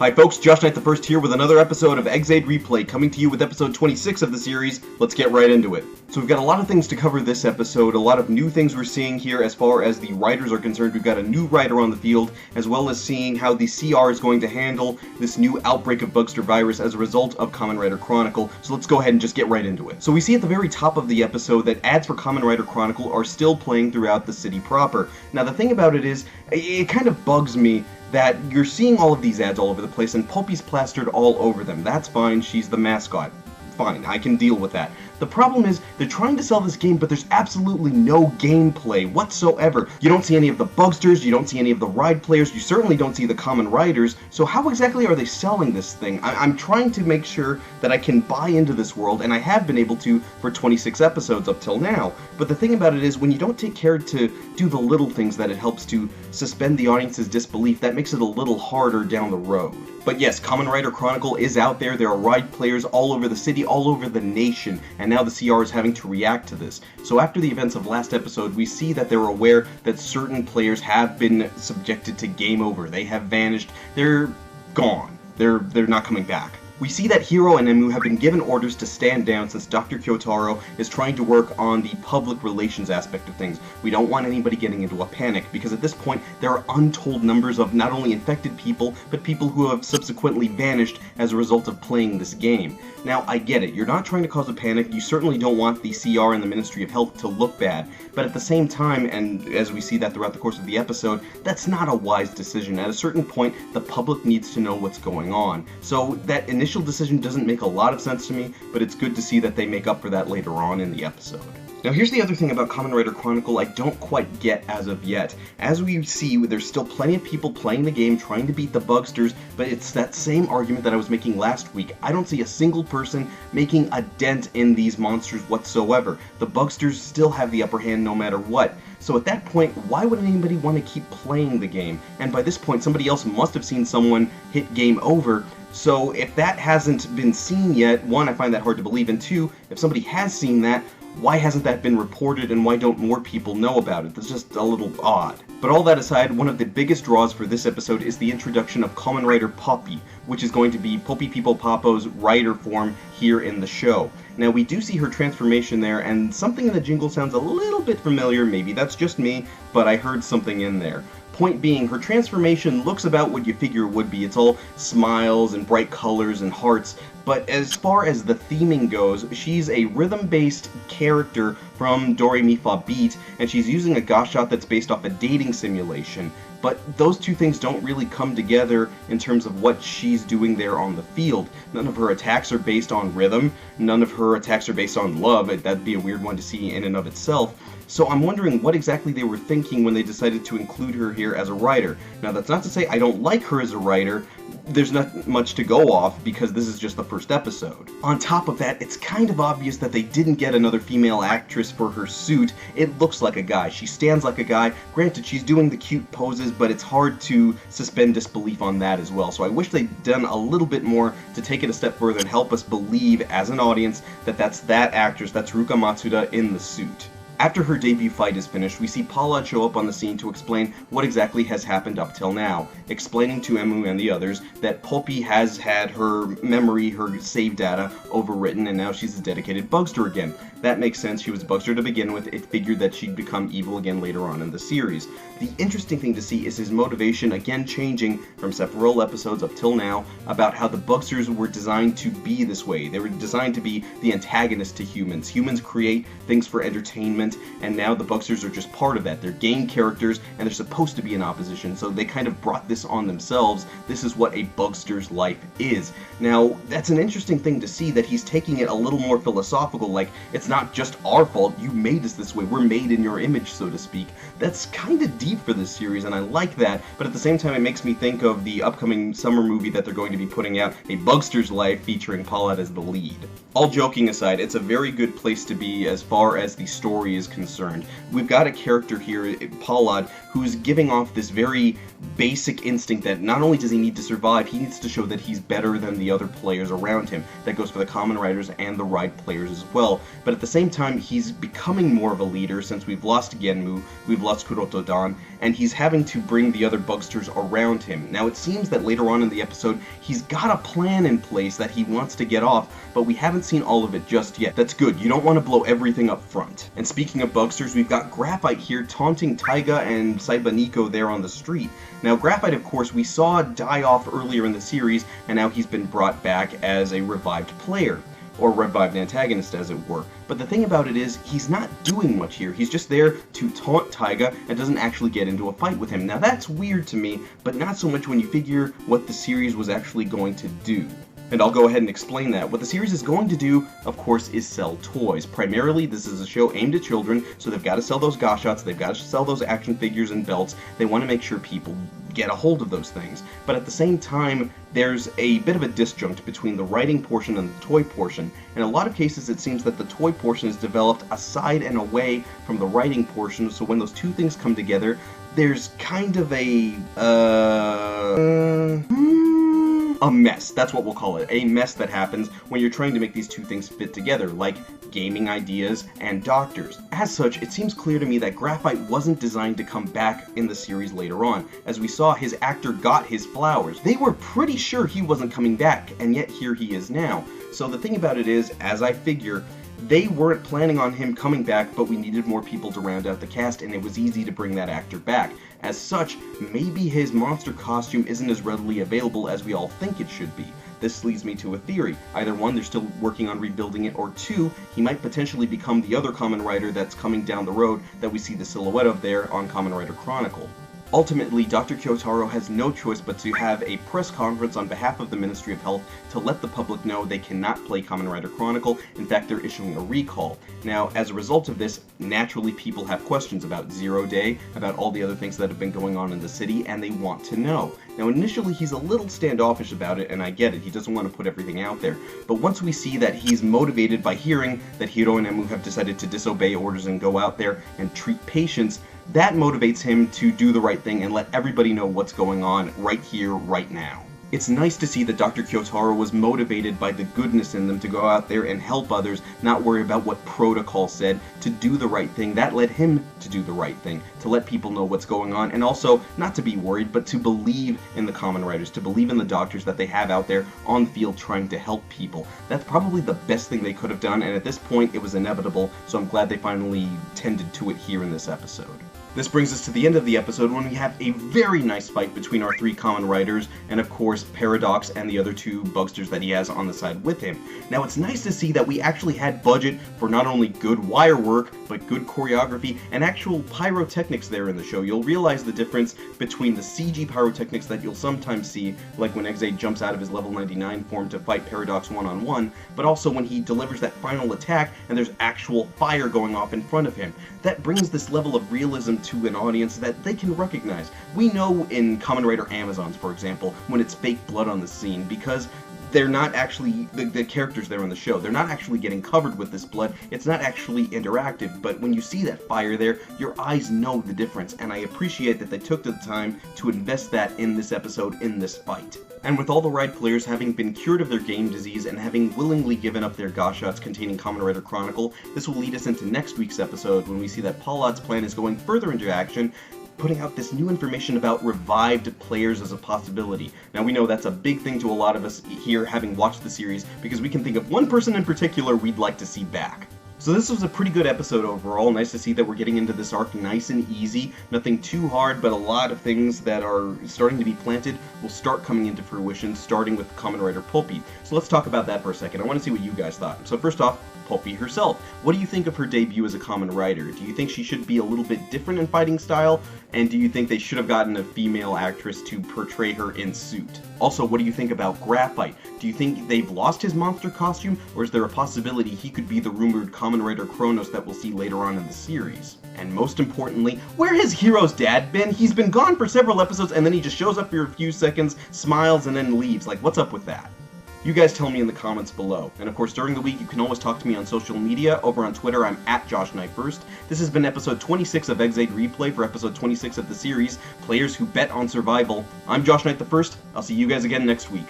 Hi folks, Josh Knight the First here with another episode of Exade Replay, coming to you with episode 26 of the series. Let's get right into it. So we've got a lot of things to cover this episode, a lot of new things we're seeing here as far as the riders are concerned. We've got a new rider on the field, as well as seeing how the CR is going to handle this new outbreak of Bugster virus as a result of Kamen Rider Chronicle. So let's go ahead and just get right into it. So we see at the very top of the episode that ads for Kamen Rider Chronicle are still playing throughout the city proper. Now the thing about it is, it kind of bugs me that you're seeing all of these ads all over the place and Poppy's plastered all over them. That's fine, she's the mascot. Fine, I can deal with that. The problem is, they're trying to sell this game, but there's absolutely no gameplay whatsoever. You don't see any of the Bugsters, you don't see any of the ride players, you certainly don't see the Kamen Riders, so how exactly are they selling this thing? I'm trying to make sure that I can buy into this world, and I have been able to for 26 episodes up till now. But the thing about it is, when you don't take care to do the little things that it helps to suspend the audience's disbelief, that makes it a little harder down the road. But yes, Kamen Rider Chronicle is out there, there are ride players all over the city, all over the nation, and now the CR is having to react to this. So after the events of last episode, we see that they're aware that certain players have been subjected to game over. They have vanished, they're gone, they're not coming back. We see that Hiro and Emu have been given orders to stand down since Dr. Kyotaro is trying to work on the public relations aspect of things. We don't want anybody getting into a panic, because at this point there are untold numbers of not only infected people, but people who have subsequently vanished as a result of playing this game. Now, I get it, you're not trying to cause a panic, you certainly don't want the CR and the Ministry of Health to look bad, but at the same time, and as we see that throughout the course of the episode, that's not a wise decision. At a certain point, the public needs to know what's going on. So that initial decision doesn't make a lot of sense to me, but it's good to see that they make up for that later on in the episode. Now here's the other thing about Kamen Rider Chronicle I don't quite get as of yet. As we see, there's still plenty of people playing the game trying to beat the Bugsters, but it's that same argument that I was making last week. I don't see a single person making a dent in these monsters whatsoever. The Bugsters still have the upper hand no matter what. So at that point, why would anybody want to keep playing the game? And by this point, somebody else must have seen someone hit game over. So if that hasn't been seen yet, one, I find that hard to believe, and two, if somebody has seen that, why hasn't that been reported and why don't more people know about it? That's just a little odd. But all that aside, one of the biggest draws for this episode is the introduction of Kamen Rider Poppy, which is going to be Poppy People Popo's rider form here in the show. Now we do see her transformation there, and something in the jingle sounds a little bit familiar. Maybe that's just me, but I heard something in there. Point being, her transformation looks about what you figure it would be. It's all smiles and bright colors and hearts, but as far as the theming goes, she's a rhythm-based character from Do Re Mi Fa Beat, and she's using a gosh shot that's based off a dating simulation. But those two things don't really come together in terms of what she's doing there on the field. None of her attacks are based on rhythm, none of her attacks are based on love. That'd be a weird one to see in and of itself. So I'm wondering what exactly they were thinking when they decided to include her here as a writer. Now that's not to say I don't like her as a writer. There's not much to go off because this is just the first episode. On top of that, it's kind of obvious that they didn't get another female actress for her suit. It looks like a guy. She stands like a guy. Granted, she's doing the cute poses, but it's hard to suspend disbelief on that as well. So I wish they'd done a little bit more to take it a step further and help us believe as an audience that that's that actress, that's Ruka Matsuda in the suit. After her debut fight is finished, we see Paula show up on the scene to explain what exactly has happened up till now, explaining to Emu and the others that Poppy has had her memory, her save data, overwritten, and now she's a dedicated Bugster again. That makes sense, she was a Bugster to begin with, it figured that she'd become evil again later on in the series. The interesting thing to see is his motivation again changing from several episodes up till now about how the Bugsters were designed to be this way. They were designed to be the antagonist to humans. Humans create things for entertainment, and now the Bugsters are just part of that. They're game characters, and they're supposed to be in opposition, so they kind of brought this on themselves. This is what a Bugster's life is. Now, that's an interesting thing to see, that he's taking it a little more philosophical, like, it's not just our fault, you made us this way, we're made in your image, so to speak. That's kind of deep for this series, and I like that, but at the same time it makes me think of the upcoming summer movie that they're going to be putting out, A Bugster's Life, featuring Paulette as the lead. All joking aside, it's a very good place to be as far as the story is concerned. We've got a character here, Paulette, who's giving off this very basic instinct that not only does he need to survive, he needs to show that he's better than the other players around him. That goes for the Kamen Riders and the Ride players as well. But at the the same time, he's becoming more of a leader since we've lost Genmu, we've lost Kuroto-dan, and he's having to bring the other Bugsters around him. Now, it seems that later on in the episode, he's got a plan in place that he wants to get off, but we haven't seen all of it just yet. That's good. You don't want to blow everything up front. And speaking of Bugsters, we've got Graphite here taunting Taiga and Saiba Nico there on the street. Now, Graphite, of course, we saw die off earlier in the series, and now he's been brought back as a revived player, or revived antagonist, as it were. But the thing about it is, he's not doing much here. He's just there to taunt Taiga and doesn't actually get into a fight with him. Now, that's weird to me, but not so much when you figure what the series was actually going to do. And I'll go ahead and explain that. What the series is going to do, of course, is sell toys. Primarily, this is a show aimed at children, so they've got to sell those Gashots, they've got to sell those action figures and belts. They want to make sure people get a hold of those things. But at the same time, there's a bit of a disjunct between the writing portion and the toy portion. In a lot of cases, it seems that the toy portion is developed aside and away from the writing portion, so when those two things come together, there's kind of a mess. That's what we'll call it. A mess that happens when you're trying to make these two things fit together, like gaming ideas and doctors. As such, it seems clear to me that Graphite wasn't designed to come back in the series later on. As we saw, his actor got his flowers. They were pretty sure he wasn't coming back, and yet here he is now. So the thing about it is, as I figure, they weren't planning on him coming back, but we needed more people to round out the cast, and it was easy to bring that actor back. As such, maybe his monster costume isn't as readily available as we all think it should be. This leads me to a theory. Either one, they're still working on rebuilding it, or two, he might potentially become the other Kamen Rider that's coming down the road that we see the silhouette of there on Kamen Rider Chronicle. Ultimately, Dr. Kyotaro has no choice but to have a press conference on behalf of the Ministry of Health to let the public know they cannot play Kamen Rider Chronicle. In fact, they're issuing a recall. Now, as a result of this, naturally people have questions about Zero Day, about all the other things that have been going on in the city, and they want to know. Now, initially he's a little standoffish about it, and I get it, he doesn't want to put everything out there. But once we see that he's motivated by hearing that Hiro and Emu have decided to disobey orders and go out there and treat patients, that motivates him to do the right thing and let everybody know what's going on right here, right now. It's nice to see that Dr. Kyotaro was motivated by the goodness in them to go out there and help others, not worry about what protocol said, to do the right thing. That led him to do the right thing, to let people know what's going on, and also not to be worried, but to believe in the Kamen Riders, to believe in the doctors that they have out there on the field trying to help people. That's probably the best thing they could have done, and at this point it was inevitable, so I'm glad they finally tended to it here in this episode. This brings us to the end of the episode when we have a very nice fight between our three Kamen Riders and, of course, Paradox and the other two Bugsters that he has on the side with him. Now, it's nice to see that we actually had budget for not only good wire work, but good choreography and actual pyrotechnics there in the show. You'll realize the difference between the CG pyrotechnics that you'll sometimes see, like when Eggzade jumps out of his level 99 form to fight Paradox one-on-one, but also when he delivers that final attack and there's actual fire going off in front of him. That brings this level of realism to an audience that they can recognize. We know in Kamen Rider Amazons, for example, when it's fake blood on the scene, because they're not actually, the characters there in the show, they're not actually getting covered with this blood, it's not actually interactive, but when you see that fire there, your eyes know the difference, and I appreciate that they took the time to invest that in this episode, in this fight. And with all the right players having been cured of their game disease and having willingly given up their Gashots containing Kamen Rider Chronicle, this will lead us into next week's episode when we see that Paulad's plan is going further into action, putting out this new information about revived players as a possibility. Now, we know that's a big thing to a lot of us here having watched the series, because we can think of one person in particular we'd like to see back. So this was a pretty good episode overall. Nice to see that we're getting into this arc nice and easy. Nothing too hard, but a lot of things that are starting to be planted will start coming into fruition, starting with Kamen Rider Poppy. So let's talk about that for a second. I want to see what you guys thought. So first off, Poppy herself. What do you think of her debut as a Kamen Rider? Do you think she should be a little bit different in fighting style? And do you think they should have gotten a female actress to portray her in suit? Also, what do you think about Graphite? Do you think they've lost his monster costume, or is there a possibility he could be the rumored Kamen Rider Kronos that we'll see later on in the series? And most importantly, where has Hiro's dad been? He's been gone for several episodes, and then he just shows up for a few seconds, smiles, and then leaves. Like, what's up with that? You guys tell me in the comments below. And of course, during the week, you can always talk to me on social media. Over on Twitter, I'm at JoshKnight1st. This has been episode 26 of Eggzade Replay for episode 26 of the series, Players Who Bet on Survival. I'm JoshKnight1st. I'll see you guys again next week.